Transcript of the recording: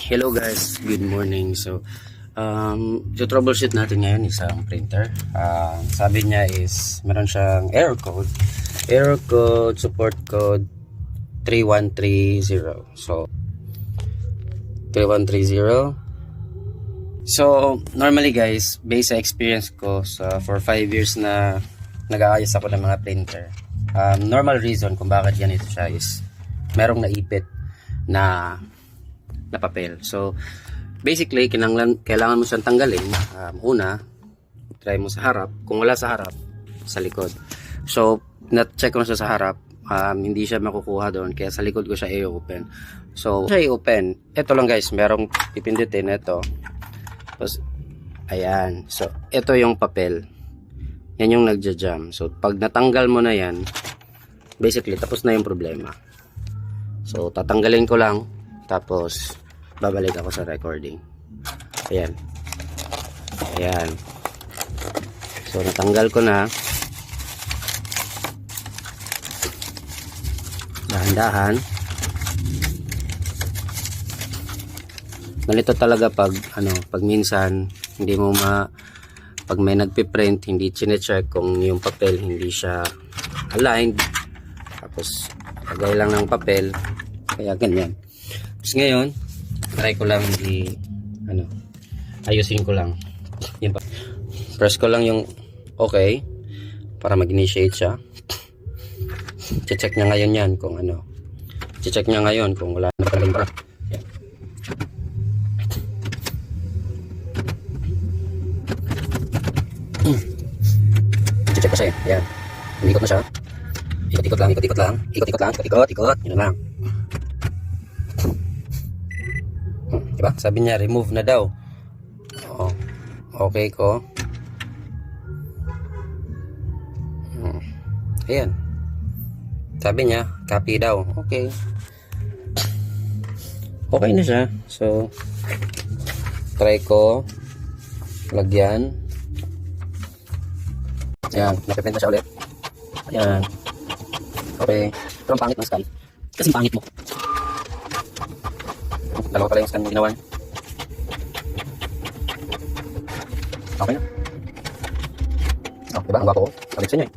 Hello guys, good morning. So, troubleshoot natin ngayon isang printer. Sabi niya is meron siyang error code support code 3130. So 3130. So normally guys, based sa experience ko for 5 years na nag-aayos ako ng mga printer, normal reason kung bakit ganito siya is merong naipit na papel. So basically kailangan mo siyang tanggalin. Una, try mo sa harap. Kung wala sa harap, sa likod. So na-check ko na siya sa harap, hindi siya makukuha doon, kaya sa likod ko siya i-open. So siya i-open, ito lang guys, merong pipindutin ito. Tapos ayan, so ito yung papel, yan yung nagja-jam. So pag natanggal mo na yan, basically tapos na yung problema. So tatanggalin ko lang, tapos babalik ako sa recording. Ayan. Ayan. So natanggal ko na. Dahan-dahan. Ganito talaga pag minsan hindi mo pag may nagpiprint, hindi chine-check kung yung papel hindi siya aligned. Tapos lagay lang ng papel, kaya ganyan. Tapos ngayon, try ko lang ayusin ko lang. Press ko lang yung okay para mag-initiate siya. Check niya ngayon yan kung check niya ngayon kung wala na talagang bara. Yan. Check ko siya. Yan. Umikot na siya. Ikot-ikot lang. Ikot-ikot. Yun lang. Diba? Sabi niya remove na daw. Oo. Okay ko. Ayan. Sabi niya copy daw. Okay. Okay na siya. So try ko lagyan. Ayan. Napipinta siya ulit. Ayan. Okay. Pero ang pangit ng scan. Kasi pangit mo. Dalawa pala yung scan mo ginawa. Okay na. Oh, diba? Ang gwapo ko. Sabi sa inyo eh.